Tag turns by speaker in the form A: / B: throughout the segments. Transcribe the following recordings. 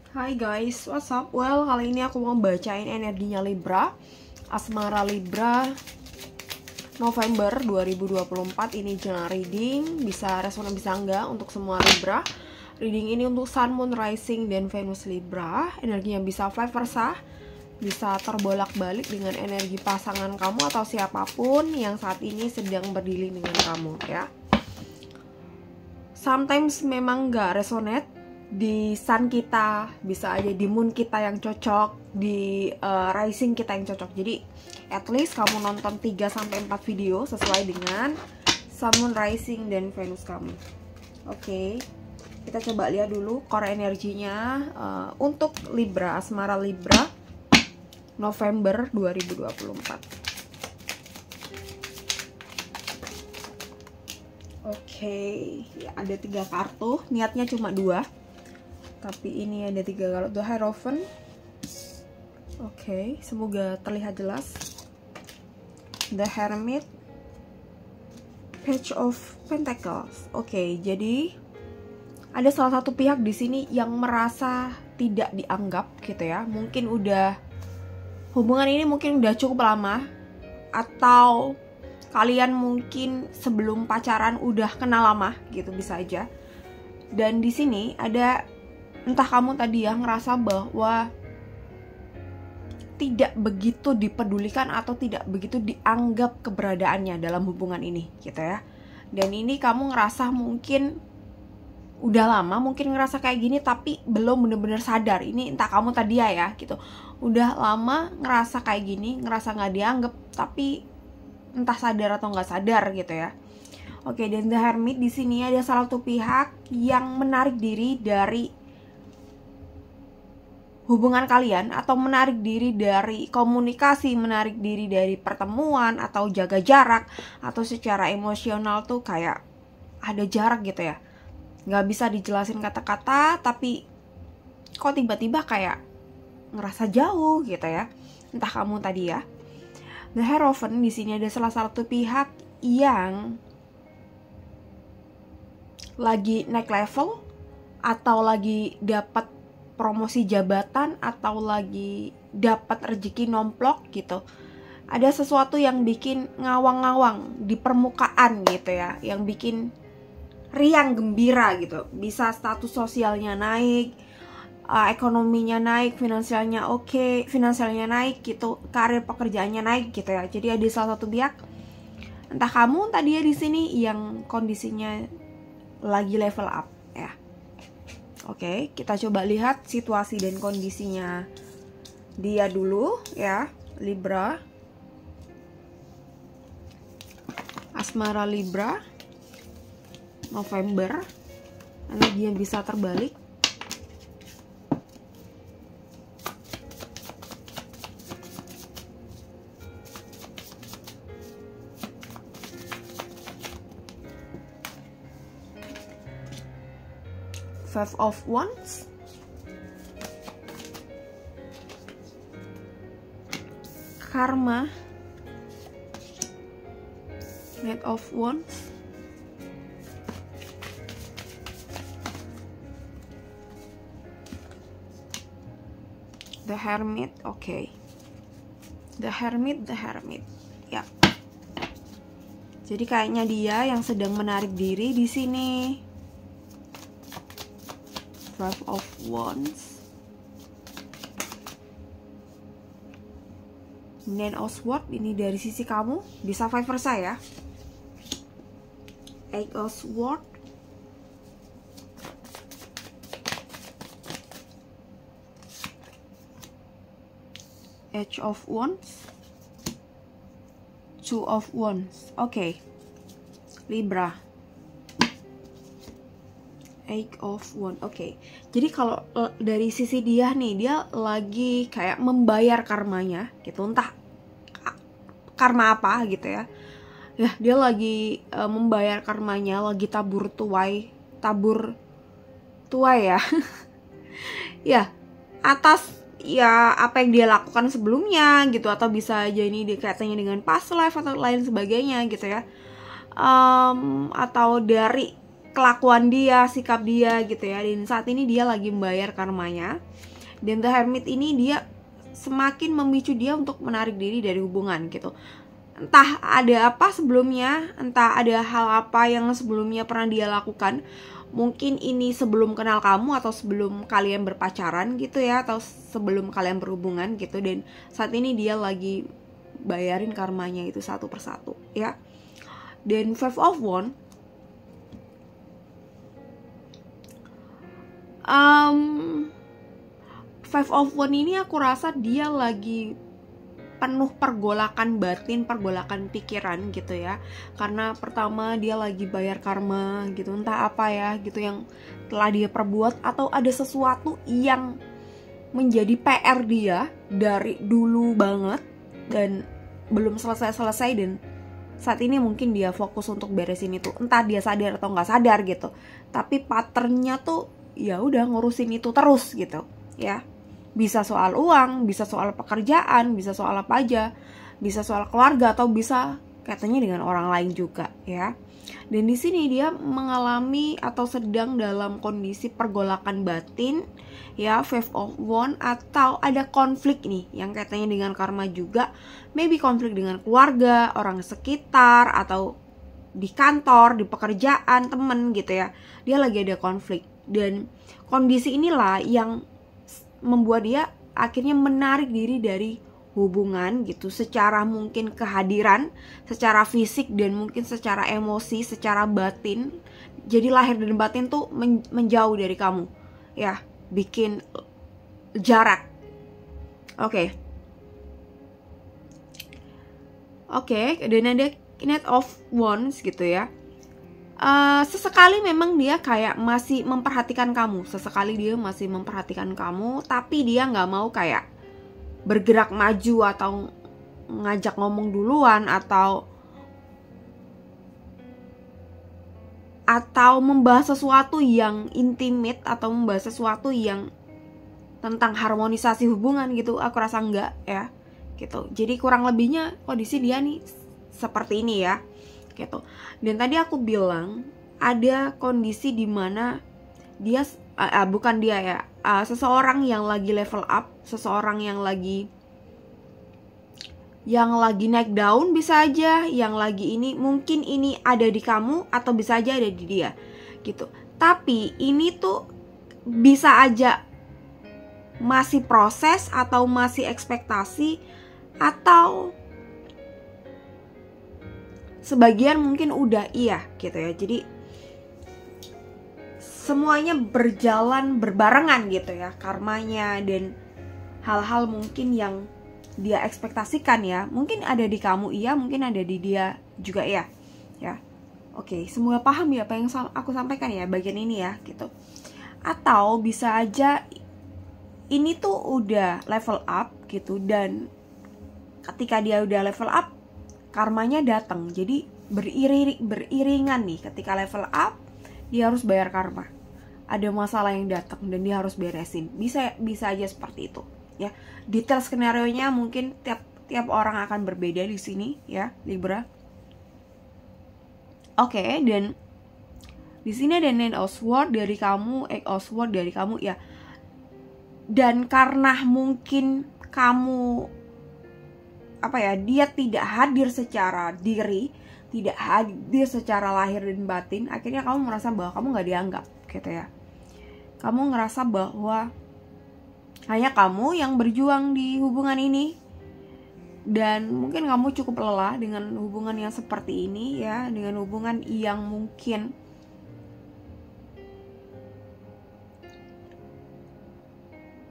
A: Hai guys, what's up? Well, kali ini aku mau bacain energinya Libra, Asmara Libra November 2024. Ini general reading, bisa resonan bisa enggak untuk semua Libra. Reading ini untuk Sun, Moon, Rising, dan Venus Libra. Energinya bisa vice versa, bisa terbolak-balik dengan energi pasangan kamu atau siapapun yang saat ini sedang berdiri dengan kamu ya. Sometimes memang nggak resonate di sun kita, bisa aja di moon kita yang cocok, di rising kita yang cocok. Jadi at least kamu nonton 3-4 video sesuai dengan sun, moon, rising, dan Venus kamu. Oke, kita coba lihat dulu core energinya untuk Libra, Asmara Libra November 2024. Oke, ya, ada 3 kartu, niatnya cuma 2, tapi ini ada 3 kartu. The Hierophant. Oke, semoga terlihat jelas. The Hermit, Page of Pentacles. Oke, jadi ada salah satu pihak di sini yang merasa tidak dianggap gitu ya. Mungkin hubungan ini mungkin udah cukup lama, atau kalian mungkin sebelum pacaran udah kenal lama gitu, bisa aja. Dan di sini ada, entah kamu tadi ya ngerasa bahwa tidak begitu dipedulikan atau tidak begitu dianggap keberadaannya dalam hubungan ini gitu ya. Dan ini kamu ngerasa mungkin udah lama mungkin ngerasa kayak gini, tapi belum bener-bener sadar. Ini entah kamu tadi ya gitu, udah lama ngerasa kayak gini, ngerasa nggak dianggap, tapi entah sadar atau nggak sadar gitu ya. Oke, dan The Hermit di sini ada salah satu pihak yang menarik diri dari hubungan kalian, atau menarik diri dari komunikasi, menarik diri dari pertemuan, atau jaga jarak, atau secara emosional tuh kayak ada jarak gitu ya. Nggak bisa dijelasin kata-kata, tapi kok tiba-tiba kayak ngerasa jauh gitu ya. Entah kamu tadi ya. The Hierophant di sini ada salah satu pihak yang lagi naik level, atau lagi dapat promosi jabatan, atau lagi dapat rezeki nomplok gitu. Ada sesuatu yang bikin ngawang-ngawang di permukaan gitu ya, yang bikin riang gembira gitu. Bisa status sosialnya naik, ekonominya naik, finansialnya oke, finansialnya naik gitu, karir pekerjaannya naik gitu ya. Jadi ada salah satu pihak, entah kamu tadi ya di sini, yang kondisinya lagi level up ya. Oke, kita coba lihat situasi dan kondisinya dia dulu ya, Libra. Asmara Libra November, energi yang bisa terbalik. Five of Wands, Karma, Knight of Wands, The Hermit. Oke, The Hermit ya. Jadi kayaknya dia yang sedang menarik diri di sini. Five of Wands, Nine of Swords, ini dari sisi kamu, bisa vice versa ya. Eight of Swords, Edge of Wands, Two of Wands. Oke, Libra, Eight of Wands. Oke, jadi kalau dari sisi dia nih, dia lagi kayak membayar karmanya gitu, entah karma apa gitu ya. Ya, dia lagi membayar karmanya, lagi tabur tuai ya. Ya, atas ya apa yang dia lakukan sebelumnya gitu, atau bisa aja ini dikaitannya dengan past life atau lain sebagainya gitu ya. Atau dari kelakuan dia, sikap dia gitu ya. Dan saat ini dia lagi membayar karmanya. Dan The Hermit ini dia semakin memicu dia untuk menarik diri dari hubungan gitu. Entah ada apa sebelumnya, entah ada hal apa yang sebelumnya pernah dia lakukan. Mungkin ini sebelum kenal kamu atau sebelum kalian berpacaran gitu ya, atau sebelum kalian berhubungan gitu. Dan saat ini dia lagi bayarin karmanya itu satu persatu ya. Dan Five of Wands, Five of Wands ini aku rasa dia lagi penuh pergolakan batin, pergolakan pikiran gitu ya. Karena pertama dia lagi bayar karma gitu, entah apa ya gitu yang telah dia perbuat, atau ada sesuatu yang menjadi PR dia dari dulu banget dan belum selesai-selesai, dan saat ini mungkin dia fokus untuk beresin itu. Entah dia sadar atau nggak sadar gitu, tapi patternnya tuh ya udah ngurusin itu terus gitu ya. Bisa soal uang, bisa soal pekerjaan, bisa soal apa aja, bisa soal keluarga, atau bisa katanya dengan orang lain juga ya. Dan di sini dia mengalami atau sedang dalam kondisi pergolakan batin ya, Five of Wands, atau ada konflik nih yang katanya dengan karma juga. Maybe konflik dengan keluarga, orang sekitar, atau di kantor, di pekerjaan, temen gitu ya. Dia lagi ada konflik, dan kondisi inilah yang membuat dia akhirnya menarik diri dari hubungan gitu, secara mungkin kehadiran, secara fisik, dan mungkin secara emosi, secara batin. Jadi lahir dan batin tuh menjauh dari kamu ya, bikin jarak. Oke, dan ada Knight of Wands gitu ya. Sesekali memang dia kayak masih memperhatikan kamu, tapi dia nggak mau kayak bergerak maju atau ngajak ngomong duluan, atau membahas sesuatu yang intimate, atau membahas sesuatu yang tentang harmonisasi hubungan gitu. Aku rasa enggak ya gitu. Jadi kurang lebihnya kondisi dia nih seperti ini ya gitu. Dan tadi aku bilang ada kondisi di mana dia bukan dia ya, seseorang yang lagi level up, seseorang yang lagi naik daun, bisa aja yang lagi ini, mungkin ini ada di kamu atau bisa aja ada di dia gitu. Tapi ini tuh bisa aja masih proses, atau masih ekspektasi, atau sebagian mungkin udah iya gitu ya. Jadi semuanya berjalan berbarengan gitu ya, karmanya dan hal-hal mungkin yang dia ekspektasikan ya. Mungkin ada di kamu iya, mungkin ada di dia juga ya. Oke, semoga paham ya apa yang aku sampaikan ya bagian ini ya gitu. Atau bisa aja ini tuh udah level up gitu, dan ketika dia udah level up, karmanya datang. Jadi beriringan nih, ketika level up dia harus bayar karma. Ada masalah yang datang dan dia harus beresin. Bisa aja seperti itu ya. Detail skenarionya mungkin tiap orang akan berbeda di sini ya, Libra. Oke, dan di sini ada Nine of Swords dari kamu, Eight of Swords dari kamu ya. Dan karena mungkin kamu dia tidak hadir secara diri, tidak hadir secara lahir dan batin, akhirnya kamu merasa bahwa kamu gak dianggap gitu ya. Kamu ngerasa bahwa hanya kamu yang berjuang di hubungan ini, dan mungkin kamu cukup lelah dengan hubungan yang seperti ini ya, dengan hubungan yang mungkin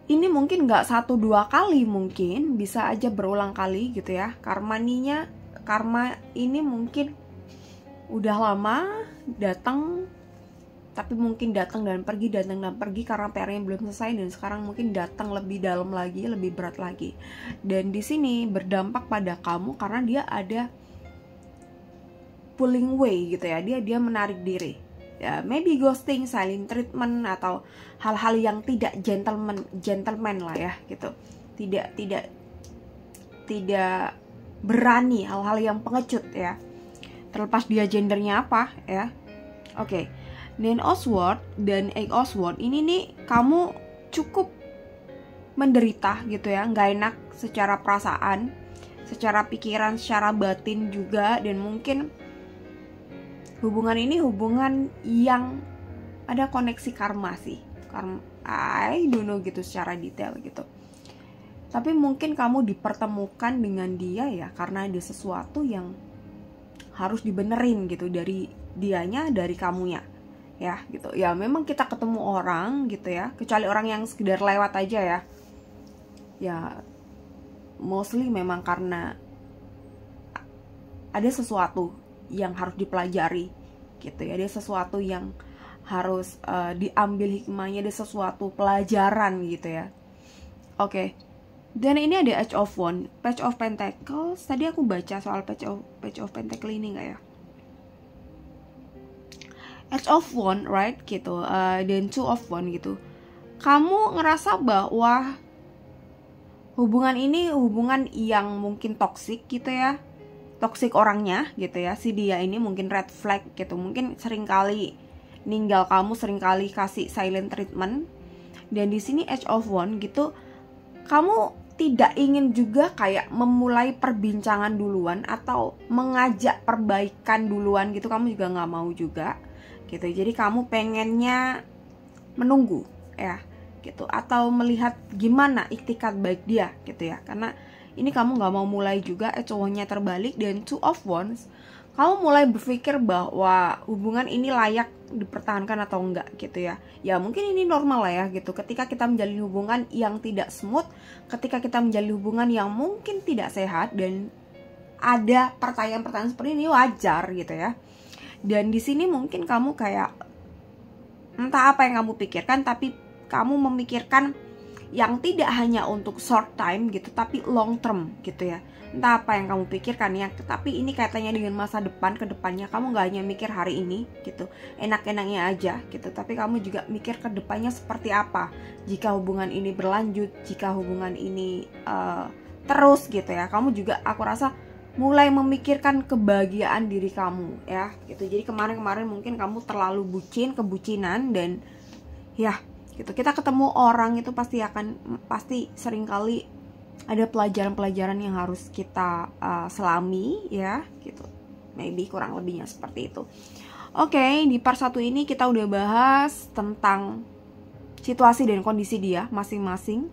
A: ini mungkin gak 1-2 kali, mungkin bisa aja berulang kali gitu ya. Karma ini mungkin udah lama datang, tapi mungkin datang dan pergi karena PR-nya belum selesai, dan sekarang mungkin datang lebih dalam lagi, lebih berat lagi. Dan di sini berdampak pada kamu karena dia ada pulling away gitu ya. Dia menarik diri. Ya, maybe ghosting, silent treatment, atau hal-hal yang tidak gentleman lah ya gitu. Tidak berani, hal-hal yang pengecut ya. Terlepas dia gendernya apa ya. Oke. Nine of Swords dan Eight of Swords ini nih kamu cukup menderita gitu ya, nggak enak secara perasaan, secara pikiran, secara batin juga. Dan mungkin hubungan ini hubungan yang ada koneksi karma sih, karma, I don't know gitu secara detail gitu. Tapi mungkin kamu dipertemukan dengan dia ya karena ada sesuatu yang harus dibenerin gitu, dari dianya, dari kamunya ya gitu. Ya memang kita ketemu orang gitu ya, kecuali orang yang sekedar lewat aja ya. Ya mostly memang karena ada sesuatu yang harus dipelajari gitu ya, ada sesuatu yang harus diambil hikmahnya, ada sesuatu pelajaran gitu ya. Oke. Dan ini ada Page of Wands, Page of Pentacles. Tadi aku baca soal Page of Pentacles ini nggak ya? Page of Wands, right gitu. Dan Two of Wands gitu. Kamu ngerasa bahwa hubungan ini hubungan yang mungkin toksik gitu ya, toksik orangnya gitu ya. Si dia ini mungkin red flag gitu, mungkin seringkali ninggal kamu, seringkali kasih silent treatment. Dan di sini Page of Wands gitu, kamu tidak ingin juga kayak memulai perbincangan duluan atau mengajak perbaikan duluan gitu, kamu juga nggak mau juga gitu. Jadi kamu pengennya menunggu ya gitu, atau melihat gimana iktikat baik dia gitu ya. Karena ini kamu nggak mau mulai juga, cowoknya terbalik. Dan Two of Wands, kamu mulai berpikir bahwa hubungan ini layak dipertahankan atau enggak gitu ya. Ya mungkin ini normal lah ya gitu, ketika kita menjalin hubungan yang tidak smooth, ketika kita menjalin hubungan yang mungkin tidak sehat, dan ada pertanyaan-pertanyaan seperti ini, wajar gitu ya. Dan di sini mungkin kamu kayak entah apa yang kamu pikirkan, tapi kamu memikirkan yang tidak hanya untuk short time gitu, tapi long term gitu ya. Entah apa yang kamu pikirkan ya, tapi ini kaitannya dengan masa depan, ke depannya. Kamu gak hanya mikir hari ini gitu, enak-enaknya aja gitu, tapi kamu juga mikir ke depannya seperti apa jika hubungan ini berlanjut, jika hubungan ini terus gitu ya. Kamu juga, aku rasa, mulai memikirkan kebahagiaan diri kamu ya gitu. Jadi kemarin-kemarin mungkin kamu terlalu kebucinan, dan ya gitu, kita ketemu orang itu pasti seringkali ada pelajaran-pelajaran yang harus kita selami ya gitu. Maybe kurang lebihnya seperti itu. Oke, di part 1 ini kita udah bahas tentang situasi dan kondisi dia masing-masing.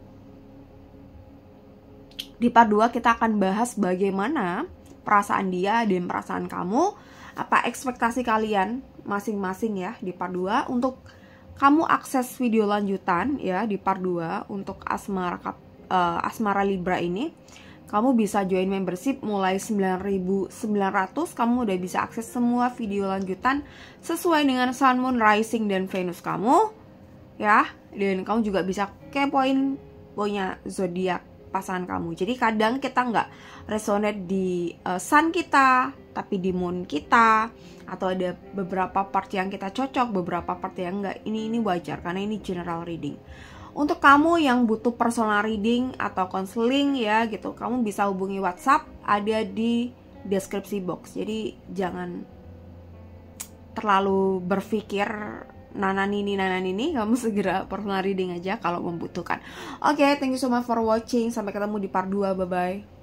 A: Di part 2 kita akan bahas bagaimana perasaan dia dan perasaan kamu, apa ekspektasi kalian masing-masing ya di part 2. Untuk kamu akses video lanjutan ya di part 2 untuk Asmara Libra ini, kamu bisa join membership mulai 9.900. Kamu udah bisa akses semua video lanjutan sesuai dengan Sun, Moon, Rising, dan Venus kamu ya. Dan kamu juga bisa kepoin punya zodiak pasangan kamu. Jadi kadang kita nggak resonate di Sun kita, tapi di Moon kita, atau ada beberapa part yang kita cocok, beberapa part yang enggak. Ini wajar karena ini general reading. Untuk kamu yang butuh personal reading atau counseling ya gitu, kamu bisa hubungi WhatsApp, ada di deskripsi box. Jadi jangan terlalu berpikir nanan ini, kamu segera personal reading aja kalau membutuhkan. Oke, thank you so much for watching. Sampai ketemu di part 2. Bye bye.